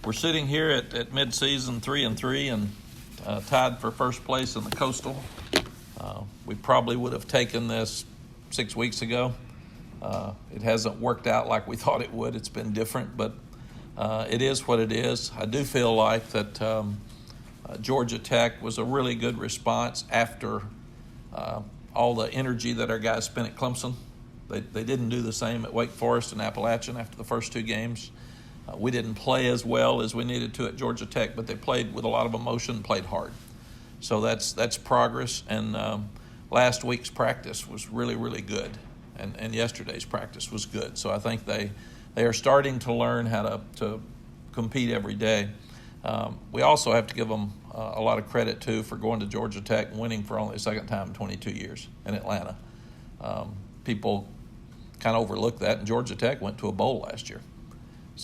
We're sitting here at midseason 3-3 and tied for first place in the Coastal. We probably would have taken this 6 weeks ago. It hasn't worked out like we thought it would. It's been different, but it is what it is. I do feel like that Georgia Tech was a really good response after all the energy that our guys spent at Clemson. They didn't do the same at Wake Forest and Appalachian after the first two games. We didn't play as well as we needed to at Georgia Tech, but they played with a lot of emotion, played hard. So that's progress. And last week's practice was really, really good, and yesterday's practice was good. So I think they are starting to learn how to compete every day. We also have to give them a lot of credit, too, for going to Georgia Tech and winning for only the second time in 22 years in Atlanta. People kind of overlook that, and Georgia Tech went to a bowl last year.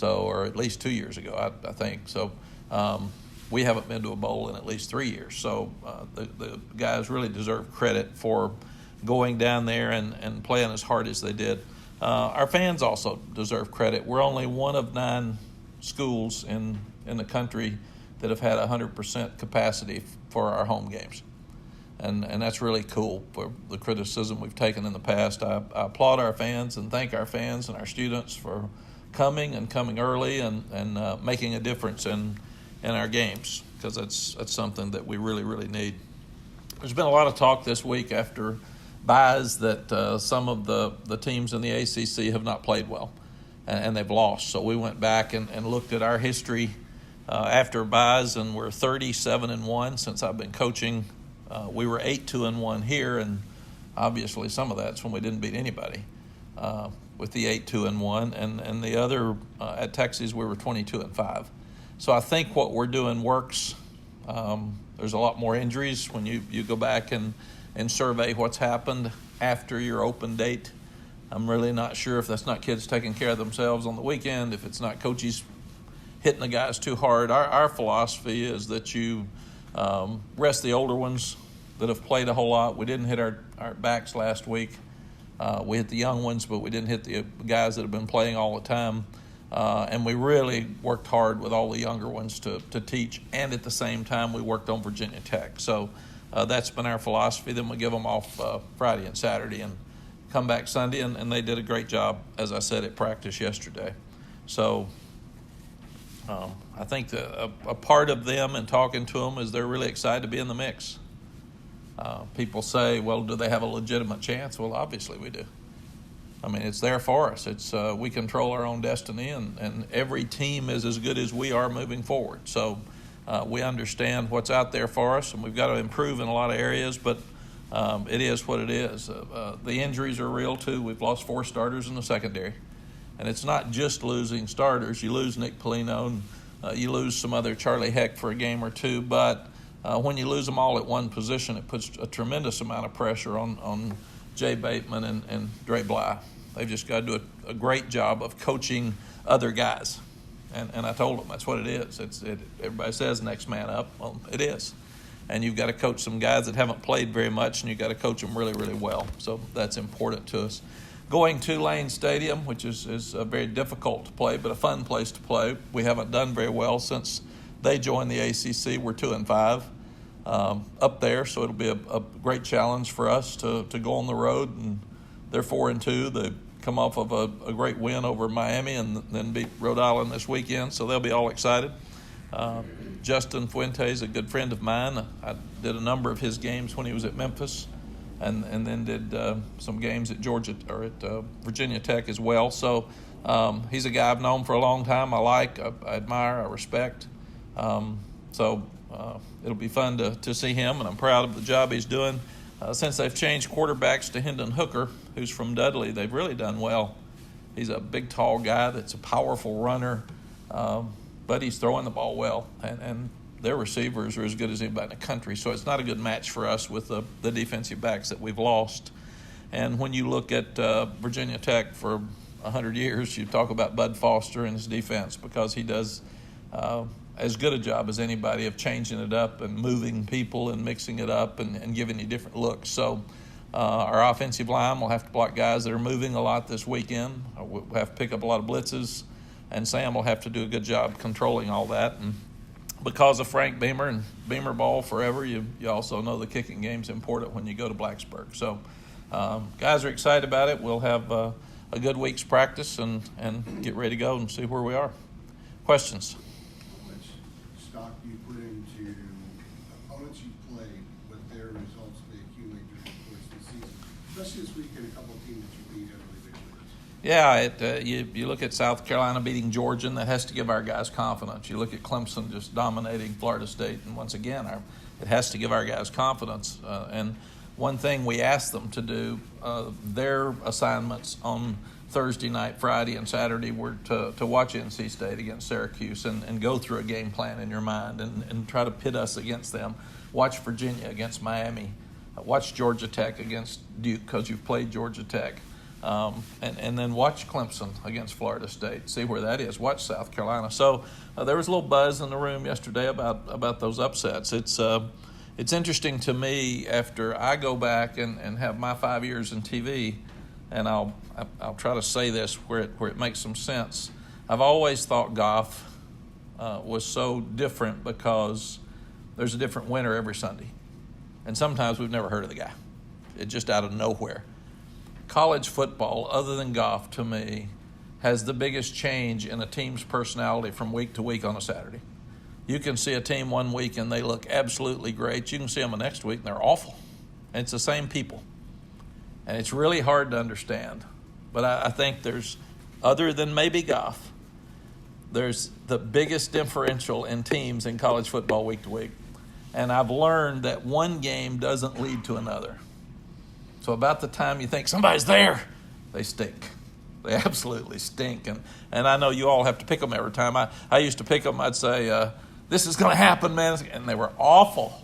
Or at least 2 years ago, I think. So we haven't been to a bowl in at least 3 years. So the guys really deserve credit for going down there and playing as hard as they did. Our fans also deserve credit. We're only one of 9 schools in the country that have had 100% capacity for our home games. And that's really cool for the criticism we've taken in the past. I applaud our fans and thank our fans and our students for coming early and making a difference in our games, because that's something that we really, really need. There's been a lot of talk this week after byes that some of the teams in the ACC have not played well and they've lost. So we went back and looked at our history after byes, and we're 37-1 since I've been coaching. We were 8-2-1 here, and obviously some of that's when we didn't beat anybody. With the 8-2-1, and the other at Texas we were 22-5. So I think what we're doing works. There's a lot more injuries when you go back and survey what's happened after your open date. I'm really not sure if that's not kids taking care of themselves on the weekend, if it's not coaches hitting the guys too hard. Our philosophy is that you rest the older ones that have played a whole lot. We didn't hit our backs last week. We hit the young ones, but we didn't hit the guys that have been playing all the time. And we really worked hard with all the younger ones to teach. And at the same time, we worked on Virginia Tech. So that's been our philosophy. Then we give them off Friday and Saturday and come back Sunday. And they did a great job, as I said, at practice yesterday. So I think a part of them and talking to them is they're really excited to be in the mix. People say, well, do they have a legitimate chance? Well, obviously we do. I mean, it's there for us. It's we control our own destiny, and every team is as good as we are moving forward. So we understand what's out there for us, and we've got to improve in a lot of areas, but it is what it is. The injuries are real, too. We've lost 4 starters in the secondary. And it's not just losing starters. You lose Nick Polino, and you lose some other Charlie Heck for a game or two, but when you lose them all at one position, it puts a tremendous amount of pressure on Jay Bateman and Dre Bly. They've just got to do a great job of coaching other guys. And I told them that's what it is. Everybody says next man up. Well, it is. And you've got to coach some guys that haven't played very much, and you've got to coach them really, really well. So that's important to us. Going to Lane Stadium, which is very difficult to play, but a fun place to play. We haven't done very well since they joined the ACC. We're 2-5 up there, so it'll be a great challenge for us to go on the road. And they're 4-2. They come off of a great win over Miami and then beat Rhode Island this weekend, so they'll be all excited. Justin Fuentes, a good friend of mine. I did a number of his games when he was at Memphis, and then did some games at Georgia or at Virginia Tech as well. So he's a guy I've known for a long time. I admire, I respect. So it'll be fun to see him, and I'm proud of the job he's doing. Since they've changed quarterbacks to Hendon Hooker, who's from Dudley, they've really done well. He's a big, tall guy that's a powerful runner, but he's throwing the ball well, and their receivers are as good as anybody in the country. So it's not a good match for us with the defensive backs that we've lost. And when you look at Virginia Tech for 100 years, you talk about Bud Foster and his defense, because he does as good a job as anybody of changing it up and moving people and mixing it up and giving you different looks. So our offensive line will have to block guys that are moving a lot this weekend. We'll have to pick up a lot of blitzes. and Sam will have to do a good job controlling all that. And because of Frank Beamer and Beamer ball forever, you also know the kicking game's important when you go to Blacksburg. So guys are excited about it. We'll have a good week's practice and get ready to go and see where we are. Questions? How much stock do you put into opponents you played, what their results they accumulate during the course of the season, especially this weekend, a couple of teams that you beat heavily big winners? Yeah, you look at South Carolina beating Georgia, and that has to give our guys confidence. You look at Clemson just dominating Florida State, and once again, it has to give our guys confidence. And one thing we asked them to do, their assignments on Thursday night, Friday, and Saturday were to watch NC State against Syracuse and go through a game plan in your mind and try to pit us against them. Watch Virginia against Miami. Watch Georgia Tech against Duke because you've played Georgia Tech. And then watch Clemson against Florida State. See where that is. Watch South Carolina. So there was a little buzz in the room yesterday about those upsets. It's interesting to me after I go back and have my 5 years in TV, and I'll try to say this where it makes some sense. I've always thought Goff was so different because there's a different winner every Sunday, and sometimes we've never heard of the guy. It's just out of nowhere. College football, other than Goff, to me, has the biggest change in a team's personality from week to week on a Saturday. You can see a team one week and they look absolutely great. You can see them the next week and they're awful. And it's the same people. And it's really hard to understand. But I think there's, other than maybe Goff, there's the biggest differential in teams in college football week to week. And I've learned that one game doesn't lead to another. So about the time you think somebody's there, they stink. They absolutely stink. And I know you all have to pick them every time. I used to pick them. I'd say, this is going to happen, man. And they were awful.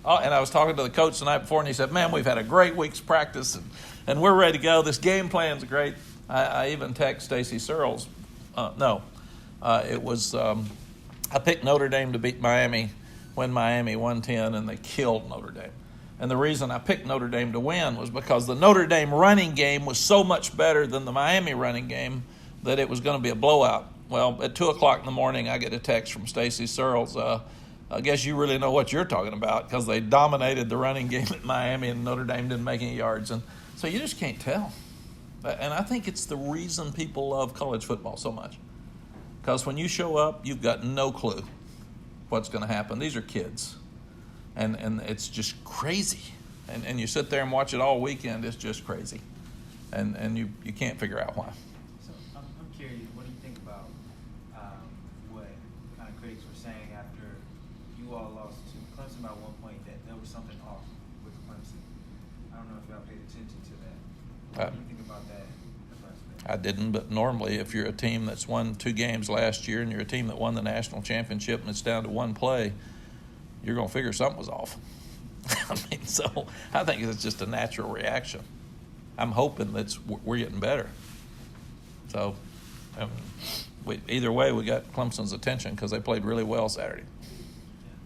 Oh, and I was talking to the coach the night before, and he said, man, we've had a great week's practice, and we're ready to go. This game plan's great. I even text Stacy Searles. It was I picked Notre Dame to beat Miami when Miami won 10, and they killed Notre Dame. And the reason I picked Notre Dame to win was because the Notre Dame running game was so much better than the Miami running game that it was going to be a blowout. Well, at 2 o'clock in the morning, I get a text from Stacy Searles. I guess you really know what you're talking about because they dominated the running game at Miami and Notre Dame didn't make any yards. And so you just can't tell. And I think it's the reason people love college football so much. Because when you show up, you've got no clue what's going to happen. These are kids. And it's just crazy. And you sit there and watch it all weekend, it's just crazy. And you can't figure out why. So I'm curious, what do you think about what kind of critics were saying after you all lost to Clemson by 1 point, that there was something off with Clemson? I don't know if y'all paid attention to that. What do you think about that? I didn't, but normally if you're a team that's won 2 games last year and you're a team that won the national championship and it's down to one play, you're going to figure something was off. So I think it's just a natural reaction. I'm hoping that we're getting better. So either way, we got Clemson's attention because they played really well Saturday.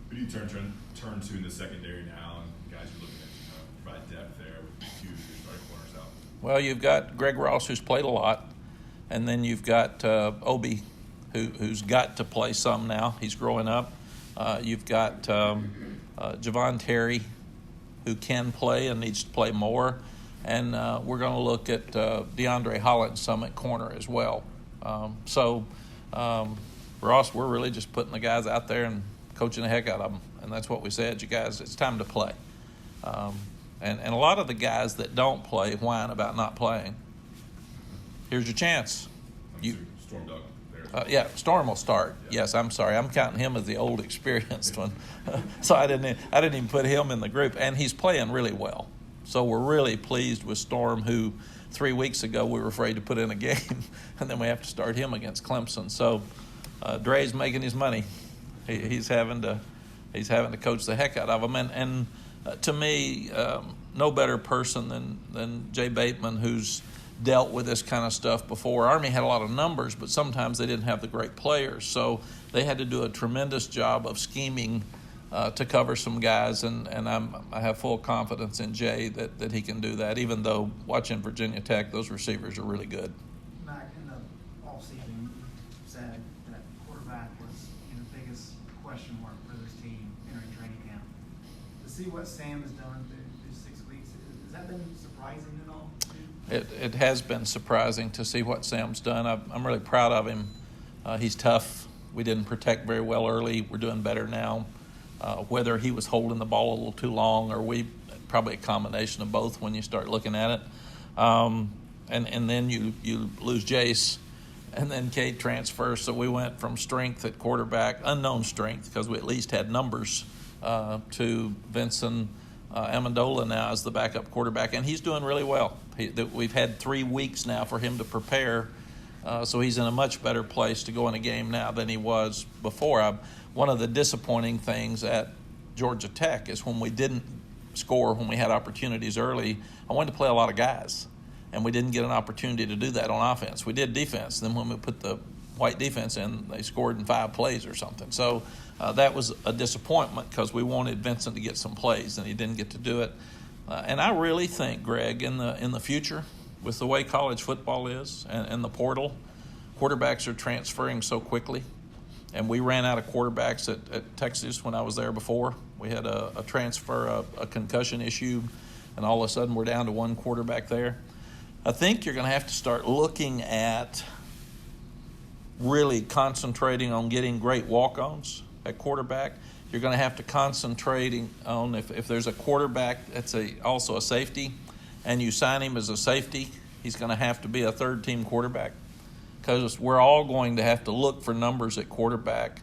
Who do you turn to in the secondary now, and guys you're looking at provide depth there with 2 of your starting corners out? Well, you've got Greg Ross, who's played a lot, and then you've got Obi, who's got to play some now. He's growing up. You've got Javon Terry, who can play and needs to play more. And we're going to look at DeAndre Hollins some at corner as well. Ross, we're really just putting the guys out there and coaching the heck out of them. And that's what we said, you guys, it's time to play. And a lot of the guys that don't play whine about not playing. Here's your chance. Storm Duck there. Yeah, Storm will start. Yeah. Yes, I'm sorry. I'm counting him as the old experienced one. So I didn't even put him in the group. And he's playing really well. So we're really pleased with Storm, who 3 weeks ago we were afraid to put in a game, and then we have to start him against Clemson. So Dre's making his money. He's having to coach the heck out of them. And to me, no better person than Jay Bateman, who's dealt with this kind of stuff before. Army had a lot of numbers, but sometimes they didn't have the great players. So they had to do a tremendous job of scheming to cover some guys, and I have full confidence in Jay that he can do that, even though watching Virginia Tech, those receivers are really good. Mack, in the offseason, you question mark for this team entering training camp. To see what Sam has done through 6 weeks, has that been surprising at all? It has been surprising to see what Sam's done. I'm really proud of him. He's tough. We didn't protect very well early. We're doing better now. Whether he was holding the ball a little too long or probably a combination of both when you start looking at it. And then you lose Jace, and then Cade transfers. So we went from strength at quarterback, unknown strength because we at least had numbers, to Vincent Amendola now as the backup quarterback, and he's doing really well. We've had 3 weeks now for him to prepare, so he's in a much better place to go in a game now than he was before. One of the disappointing things at Georgia Tech is when we didn't score, when we had opportunities early, I wanted to play a lot of guys, and we didn't get an opportunity to do that on offense. We did defense. Then when we put the white defense in, they scored in 5 plays or something. So that was a disappointment because we wanted Vincent to get some plays, and he didn't get to do it. And I really think, Greg, in the future, with the way college football is and the portal, quarterbacks are transferring so quickly. And we ran out of quarterbacks at Texas when I was there before. We had a transfer, a concussion issue, and all of a sudden we're down to 1 quarterback there. I think you're going to have to start looking at really concentrating on getting great walk-ons at quarterback. You're going to have to concentrate on if there's a quarterback that's also a safety, and you sign him as a safety, he's going to have to be a third-team quarterback, because we're all going to have to look for numbers at quarterback,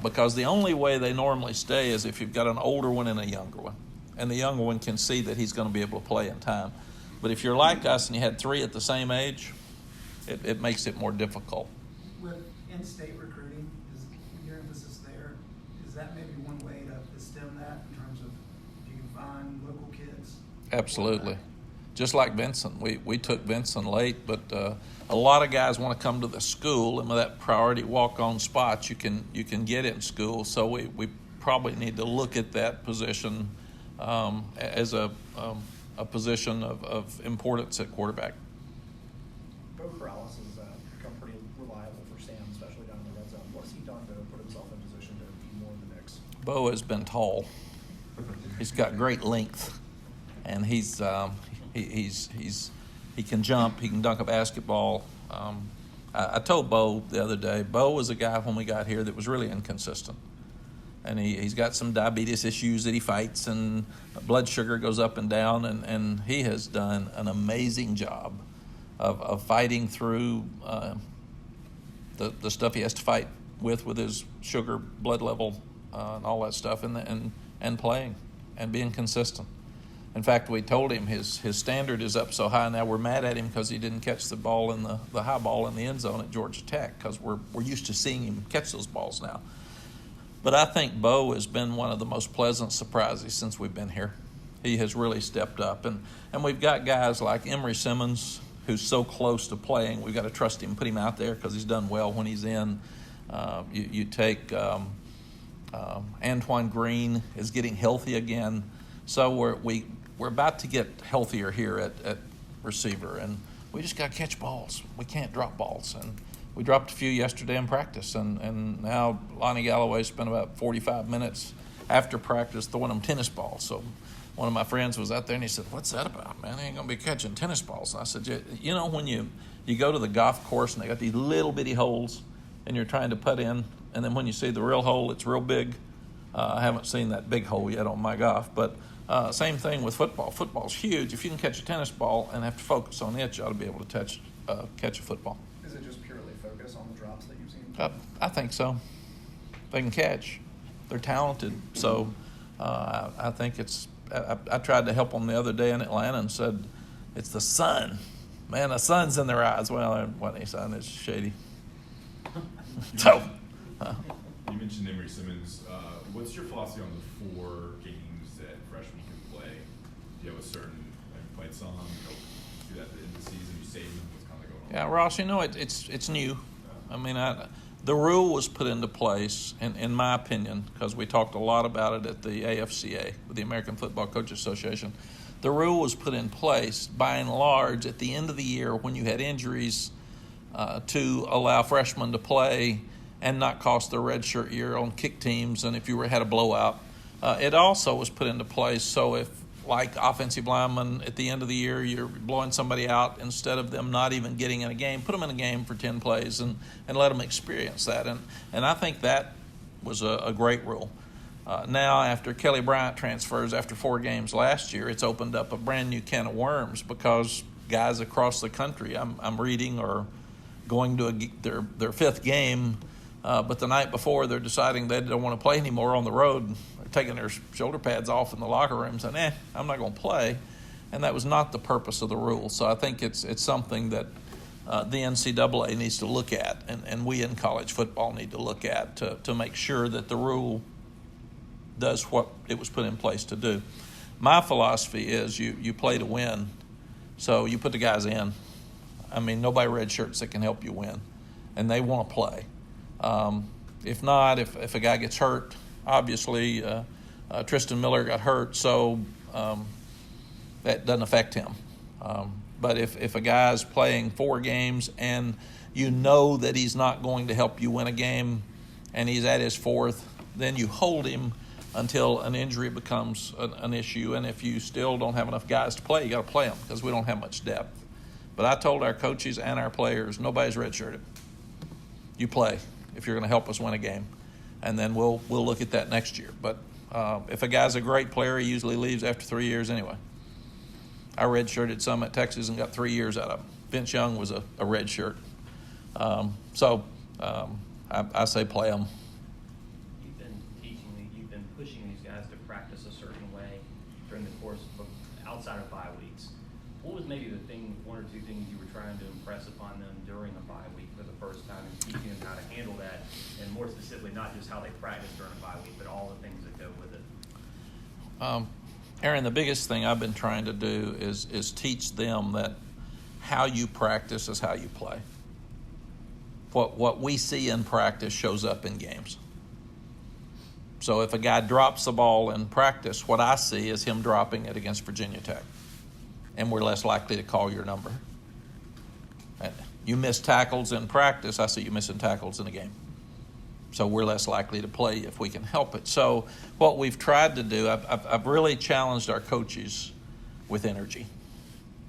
because the only way they normally stay is if you've got an older one and a younger one, and the younger one can see that he's going to be able to play in time. But if you're like us and you had 3 at the same age, it makes it more difficult. With in-state recruiting, is your emphasis there? Is that maybe one way to stem that in terms of if you can find local kids? Absolutely. Just like Vincent. We took Vincent late, but a lot of guys want to come to the school, and with that priority walk-on spot, you can get in school. So we probably need to look at that position as a position of importance at quarterback. Bo Corrales has become pretty reliable for Sam, especially down in the red zone. What's he done to put himself in position to be more in the mix? Bo has been tall. He's got great length, and he can jump. He can dunk a basketball. I told Bo the other day, Bo was a guy when we got here that was really inconsistent. And he's got some diabetes issues that he fights, and blood sugar goes up and down, and he has done an amazing job of fighting through the stuff he has to fight with his sugar, blood level, and all that stuff, and playing and being consistent. In fact, we told him his standard is up so high now we're mad at him because he didn't catch the ball in the high ball in the end zone at Georgia Tech, because we're used to seeing him catch those balls now. But I think Bo has been one of the most pleasant surprises since we've been here. He has really stepped up. And we've got guys like Emory Simmons, who's so close to playing. We've got to trust him, put him out there because he's done well when he's in. You take Antoine Green is getting healthy again. So we're about to get healthier here at receiver. And we just got to catch balls. We can't drop balls. And we dropped a few yesterday in practice, and now Lonnie Galloway spent about 45 minutes after practice throwing them tennis balls. So one of my friends was out there, and he said, "What's that about, man? I ain't going to be catching tennis balls." And I said, you know, when you go to the golf course and they got these little bitty holes and you're trying to putt in, and then when you see the real hole, it's real big. I haven't seen that big hole yet on my golf, but same thing with football. Football's huge. If you can catch a tennis ball and have to focus on it, you ought to be able to catch a football. Is it just purely focus on the drops that you've seen? I think so. They can catch. They're talented. So I think it's I tried to help them the other day in Atlanta and said, it's the sun. Man, the sun's in their eyes. Well, there wasn't any sun. It's shady. So. You mentioned Emory Simmons. What's your philosophy on the 4 games that freshmen can play? Do you have a certain, have you played some? You do that at the end of the season? You save them? What's kind of going on? Yeah, Ross, you know, it's new. I mean, the rule was put into place, in my opinion, because we talked a lot about it at the AFCA, the American Football Coaches Association. The rule was put in place, by and large, at the end of the year when you had injuries, to allow freshmen to play and not cost their redshirt year on kick teams and if you had a blowout. It also was put into place so if, like offensive linemen, at the end of the year, you're blowing somebody out, instead of them not even getting in a game, put them in a game for 10 plays and let them experience that. And I think that was a great rule. Now, after Kelly Bryant transfers after 4 games last year, it's opened up a brand new can of worms because guys across the country, I'm reading, are going to their 5th game, but the night before they're deciding they don't want to play anymore on the road. They're taking their shoulder pads off in the locker room saying, I'm not going to play. And that was not the purpose of the rule. So I think it's something that the NCAA needs to look at, and we in college football need to look at to make sure that the rule does what it was put in place to do. My philosophy is you play to win, so you put the guys in. I mean, nobody redshirts that can help you win, and they want to play. If not, if a guy gets hurt, obviously Tristan Miller got hurt, so that doesn't affect him. But if a guy's playing 4 games and you know that he's not going to help you win a game and he's at his 4th, then you hold him until an injury becomes an issue. And if you still don't have enough guys to play, you got to play them because we don't have much depth. But I told our coaches and our players, nobody's redshirted. You play if you're going to help us win a game. And then we'll look at that next year. But if a guy's a great player, he usually leaves after 3 years anyway. I redshirted some at Texas and got 3 years out of him. Vince Young was a redshirt. So I say play them. You've been you've been pushing these guys to practice a certain way during the course of outside of bye weeks. What was maybe one or two things you were trying to impress upon them during a bye week for the first time and teaching them how to handle that, and more specifically, not just how they practice during a bye week, but all the things that go with it? Aaron, the biggest thing I've been trying to do is teach them that how you practice is how you play. What we see in practice shows up in games. So if a guy drops the ball in practice, what I see is him dropping it against Virginia Tech, and we're less likely to call your number. You miss tackles in practice, I see you missing tackles in a game. So we're less likely to play if we can help it. So what we've tried to do, I've really challenged our coaches with energy.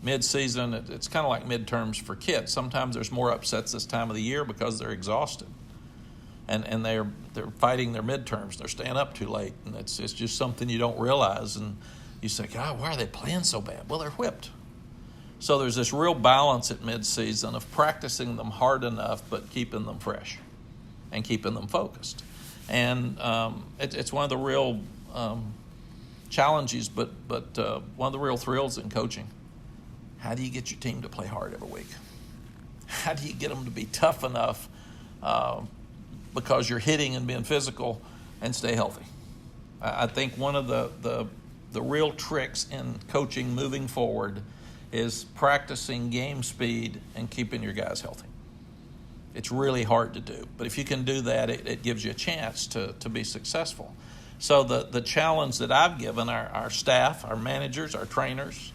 Midseason, it's kind of like midterms for kids. Sometimes there's more upsets this time of the year because they're exhausted. And they're fighting their midterms. They're staying up too late. And it's just something you don't realize. And you say, God, why are they playing so bad? Well, they're whipped. So there's this real balance at midseason of practicing them hard enough but keeping them fresh and keeping them focused. And it's one of the real challenges, but one of the real thrills in coaching. How do you get your team to play hard every week? How do you get them to be tough enough because you're hitting and being physical and stay healthy? I think one of the real tricks in coaching moving forward is practicing game speed and keeping your guys healthy. It's really hard to do, but if you can do that, it gives you a chance to be successful. So the challenge that I've given our staff, our managers, our trainers,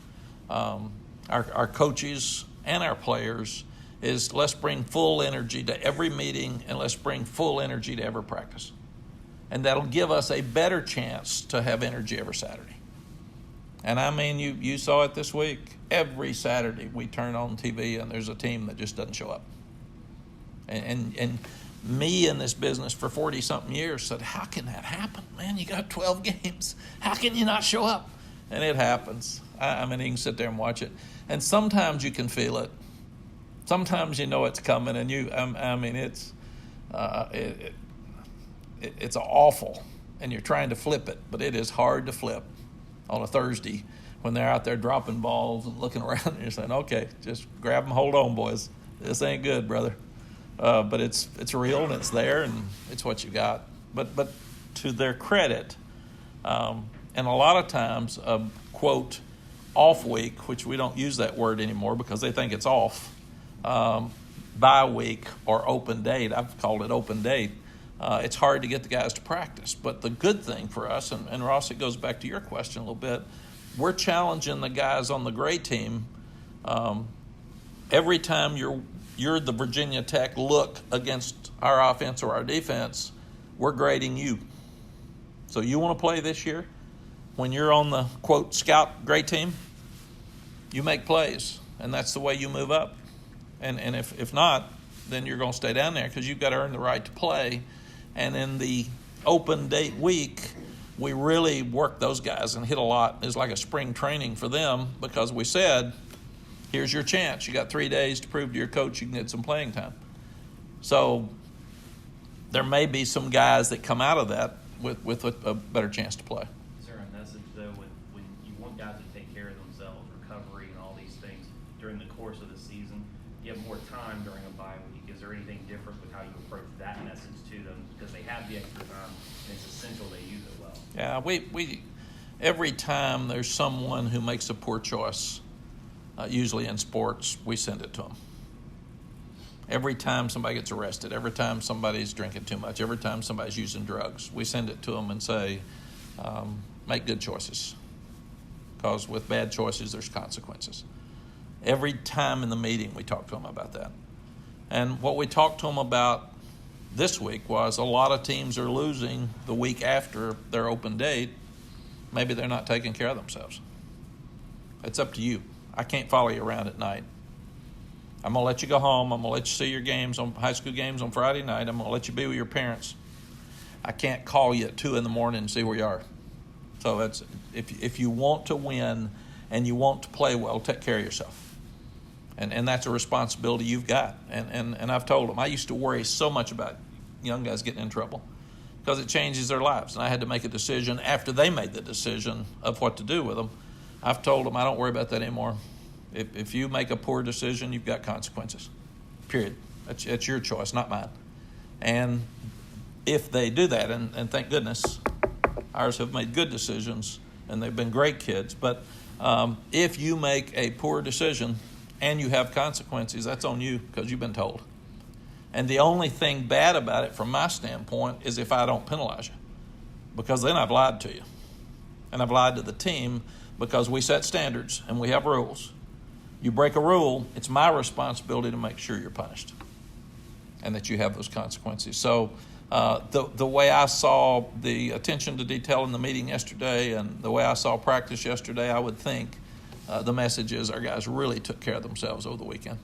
our coaches, and our players is let's bring full energy to every meeting and let's bring full energy to every practice. And that'll give us a better chance to have energy every Saturday. And I mean, you saw it this week. Every Saturday we turn on TV and there's a team that just doesn't show up. And me in this business for 40-something years said, how can that happen? Man, you got 12 games. How can you not show up? And it happens. I mean, you can sit there and watch it. And sometimes you can feel it. Sometimes you know it's coming, and it's awful, and you're trying to flip it, but it is hard to flip on a Thursday when they're out there dropping balls and looking around, and you're saying, okay, just grab them, hold on, boys. This ain't good, brother. But it's real, and it's there, and it's what you got. But to their credit, and a lot of times, quote, off week, which we don't use that word anymore because they think it's off, bye week or open date, I've called it open date, it's hard to get the guys to practice. But the good thing for us, and Ross, it goes back to your question a little bit, we're challenging the guys on the gray team. Every time you're you're the Virginia Tech look against our offense or our defense, we're grading you. So you want to play this year? When you're on the, quote, scout grade team, you make plays, and that's the way you move up. And if not, then you're going to stay down there because you've got to earn the right to play. And in the open date week, we really worked those guys and hit a lot. It's like a spring training for them because we said, here's your chance. You got 3 days to prove to your coach you can get some playing time. So there may be some guys that come out of that with a better chance to play. Is there a message, though, when you want guys to take care of themselves, recovery and all these things during the course of the season, you have more time during a bye week? Is there anything different with how you approach that message to them? Because they have the extra time, and it's essential they use it well. Yeah, we every time there's someone who makes a poor choice, usually in sports, we send it to them. Every time somebody gets arrested, every time somebody's drinking too much, every time somebody's using drugs, we send it to them and say, make good choices. Because with bad choices, there's consequences. Every time in the meeting, we talk to them about that. And what we talked to them about this week was a lot of teams are losing the week after their open date. Maybe they're not taking care of themselves. It's up to you. I can't follow you around at night. I'm going to let you go home. I'm going to let you see your games, on high school games on Friday night. I'm going to let you be with your parents. I can't call you at 2 in the morning and see where you are. So that's, if you want to win and you want to play well, take care of yourself. And that's a responsibility you've got. And I've told them, I used to worry so much about young guys getting in trouble because it changes their lives. And I had to make a decision after they made the decision of what to do with them. I've told them I don't worry about that anymore. If you make a poor decision, you've got consequences, period. It's your choice, not mine. And if they do that, and thank goodness, ours have made good decisions, and they've been great kids. But if you make a poor decision and you have consequences, that's on you because you've been told. And the only thing bad about it from my standpoint is if I don't penalize you, because then I've lied to you. And I've lied to the team because we set standards and we have rules. You break a rule, it's my responsibility to make sure you're punished and that you have those consequences. So the way I saw the attention to detail in the meeting yesterday and the way I saw practice yesterday, I would think the message is our guys really took care of themselves over the weekend.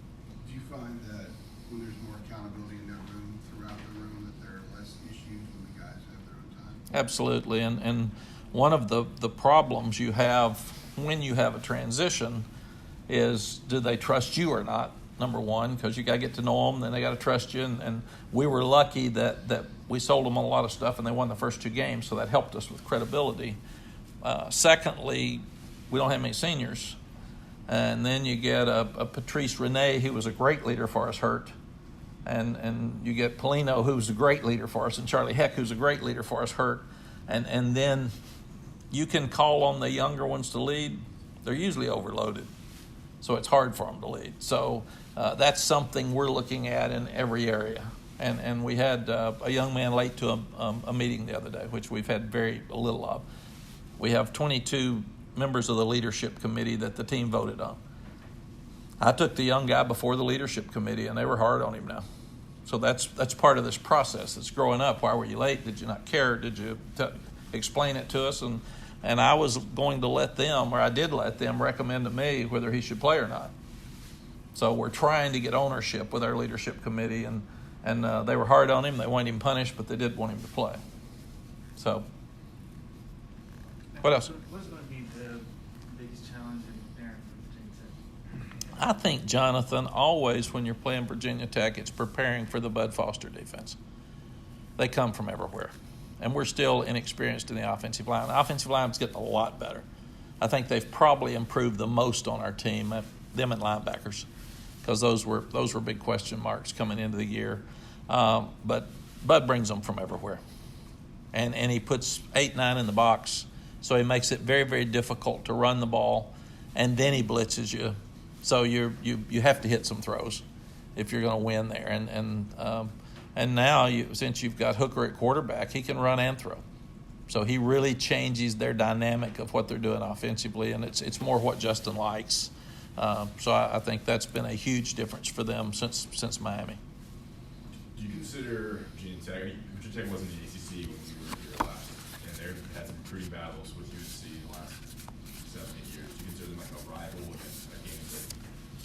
Do you find that when there's more accountability in that room, throughout the room, that there are less issues when the guys have their own time? Absolutely. And one of the problems you have when you have a transition is, do they trust you or not? Number one, because you got to get to know them, then they got to trust you. And we were lucky that we sold them on a lot of stuff and they won the first 2 games, so that helped us with credibility. Secondly, we don't have many seniors. And then you get a Patrice Renee, who was a great leader for us, hurt. And you get Polino, who's a great leader for us, and Charlie Heck, who's a great leader for us, hurt. And then you can call on the younger ones to lead. They're usually overloaded. So it's hard for them to lead. So that's something we're looking at in every area. And we had a young man late to a meeting the other day, which we've had very little of. We have 22 members of the leadership committee that the team voted on. I took the young guy before the leadership committee, and they were hard on him now. So that's part of this process. It's growing up. Why were you late? Did you not care? Did you explain it to us? And I was going to let them, or I did let them, recommend to me whether he should play or not. So we're trying to get ownership with our leadership committee, and they were hard on him. They wanted him punished, but they did want him to play. So, what else? What's going to be the biggest challenge in preparing for Virginia Tech? I think, Jonathan, always when you're playing Virginia Tech, it's preparing for the Bud Foster defense. They come from everywhere. And we're still inexperienced in the offensive line. The offensive line's getting a lot better. I think they've probably improved the most on our team, them and linebackers, because those were big question marks coming into the year. But Bud brings them from everywhere. And he puts 8, 9 in the box, so he makes it very, very difficult to run the ball, and then he blitzes you. So you have to hit some throws if you're going to win there. And now, since you've got Hooker at quarterback, he can run and throw. So he really changes their dynamic of what they're doing offensively, and it's more what Justin likes. So I think that's been a huge difference for them since Miami. Do you consider Virginia Tech? Virginia Tech wasn't the ACC when you were here last, and they've had some pretty battles with USC in the last 7-8 years. Do you consider them like a rival against a game that's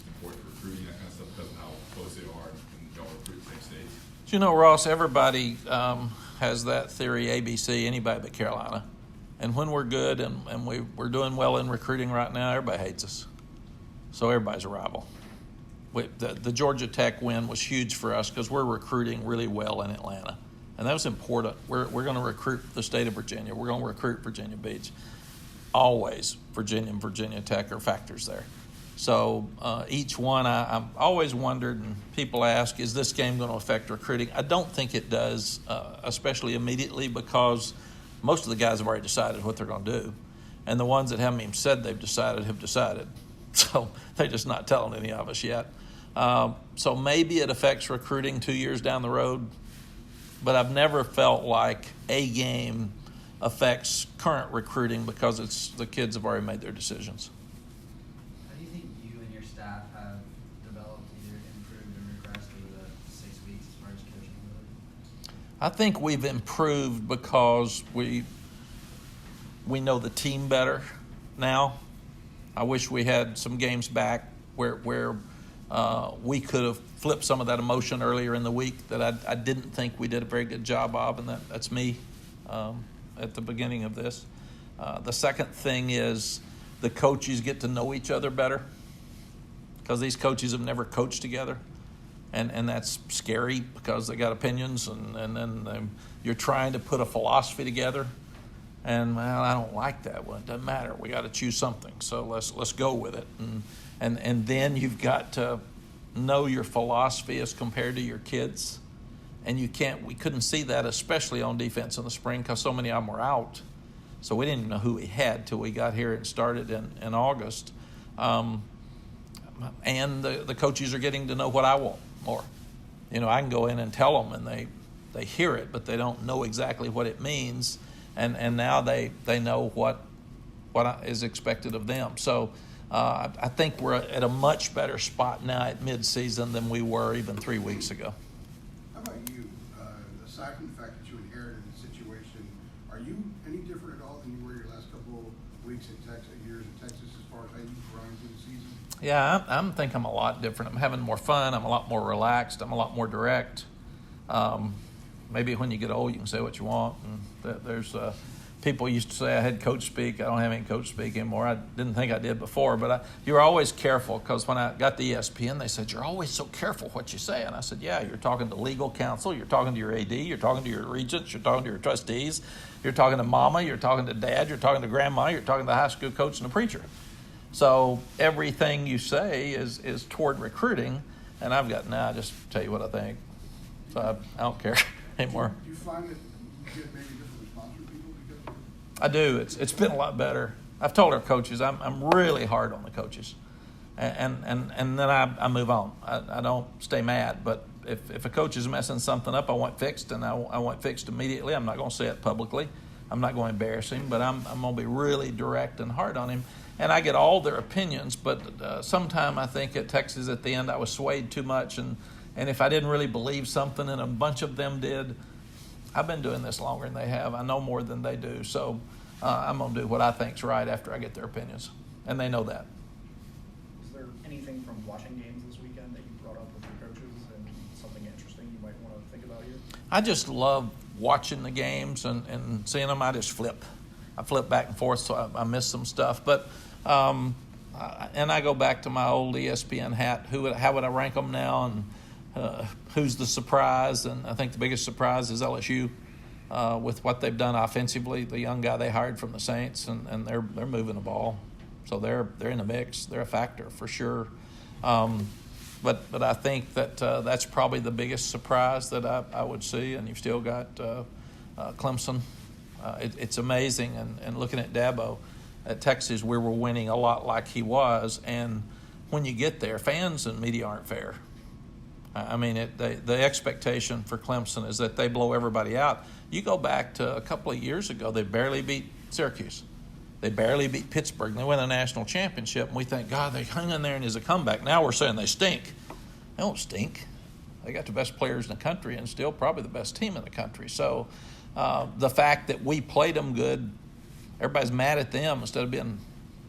important for recruiting, that kind of stuff, because of how close they are and y'all recruit the same states? You know, Ross, everybody has that theory, ABC, anybody but Carolina. And when we're good and we're doing well in recruiting right now, everybody hates us. So everybody's a rival. The Georgia Tech win was huge for us because we're recruiting really well in Atlanta. And that was important. We're going to recruit the state of Virginia. We're going to recruit Virginia Beach. Always Virginia and Virginia Tech are factors there. So each one, I've always wondered, and people ask, is this game going to affect recruiting? I don't think it does, especially immediately, because most of the guys have already decided what they're going to do. And the ones that haven't even said they've decided have decided. So they're just not telling any of us yet. So maybe it affects recruiting 2 years down the road, but I've never felt like a game affects current recruiting because the kids have already made their decisions. How do you think you and your staff have developed, either improved or regressed over the 6 weeks as far as coaching ability? I think we've improved because we know the team better now. I wish we had some games back where we could have flipped some of that emotion earlier in the week that I didn't think we did a very good job of, and that's me at the beginning of this. The second thing is the coaches get to know each other better because these coaches have never coached together, and that's scary because they got opinions, and then you're trying to put a philosophy together. And well, I don't like that one. It doesn't matter. We got to choose something. So let's go with it. And then you've got to know your philosophy as compared to your kids. And we couldn't see that, especially on defense in the spring, because so many of them were out. So we didn't even know who we had till we got here and started in August. And the coaches are getting to know what I want more. You know, I can go in and tell them, and they hear it, but they don't know exactly what it means. And now they know what is expected of them. So I think we're at a much better spot now at midseason than we were even 3 weeks ago. How about you? Aside from the fact that you inherited the situation, are you any different at all than you were your last couple of weeks in Texas, years in Texas, as far as how you grind through the season? Yeah, I think I'm a lot different. I'm having more fun. I'm a lot more relaxed. I'm a lot more direct. Maybe when you get old, you can say what you want. And there's people used to say I had coach speak. I don't have any coach speak anymore. I didn't think I did before, but you were always careful because when I got the ESPN, they said, you're always so careful what you say. And I said, yeah, you're talking to legal counsel. You're talking to your AD. You're talking to your regents. You're talking to your trustees. You're talking to mama. You're talking to dad. You're talking to grandma. You're talking to the high school coach and the preacher. So everything you say is toward recruiting. And I've got, I just tell you what I think. So I don't care anymore. Do you find that you get maybe different response from people because of it? I do. It's been a lot better. I've told our coaches I'm really hard on the coaches, and then I move on. I don't stay mad. But if a coach is messing something up, I want fixed, and I want fixed immediately. I'm not going to say it publicly. I'm not going to embarrass him, but I'm going to be really direct and hard on him. And I get all their opinions, but sometime I think at Texas at the end I was swayed too much, and if I didn't really believe something, and a bunch of them did, I've been doing this longer than they have. I know more than they do. So I'm going to do what I think's right after I get their opinions. And they know that. Is there anything from watching games this weekend that you brought up with your coaches and something interesting you might want to think about here? I just love watching the games and seeing them. I just flip. I flip back and forth, so I miss some stuff. But and I go back to my old ESPN hat. How would I rank them now? And who's the surprise? And I think the biggest surprise is LSU with what they've done offensively. The young guy they hired from the Saints, and they're moving the ball, so they're in the mix. They're a factor for sure. But I think that that's probably the biggest surprise that I would see. And you've still got Clemson. It's amazing. And looking at Dabo at Texas, we were winning a lot like he was. And when you get there, fans and media aren't fair. I mean, the expectation for Clemson is that they blow everybody out. You go back to a couple of years ago, they barely beat Syracuse. They barely beat Pittsburgh. They win a national championship, and we think, God, they hung in there and is a comeback. Now we're saying they stink. They don't stink. They got the best players in the country and still probably the best team in the country. So the fact that we played them good, everybody's mad at them instead of being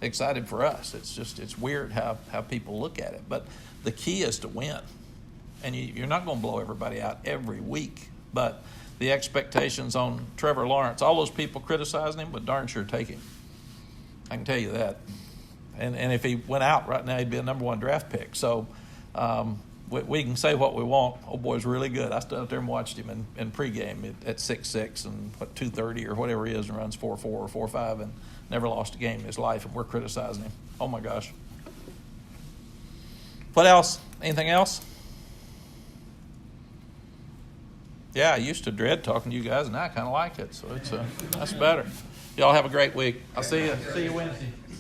excited for us. It's weird how people look at it. But the key is to win. And you're not going to blow everybody out every week. But the expectations on Trevor Lawrence, all those people criticizing him would darn sure take him. I can tell you that. And if he went out right now, he'd be a number 1 draft pick. So we can say what we want. Old boy's really good. I stood out there and watched him in pregame at 6'6" and 230 or whatever he is, and runs 4.4 or 4.5 and never lost a game in his life, and we're criticizing him. Oh, my gosh. What else? Anything else? Yeah, I used to dread talking to you guys, and now I kind of like it, so that's better. Y'all have a great week. I'll see you Wednesday.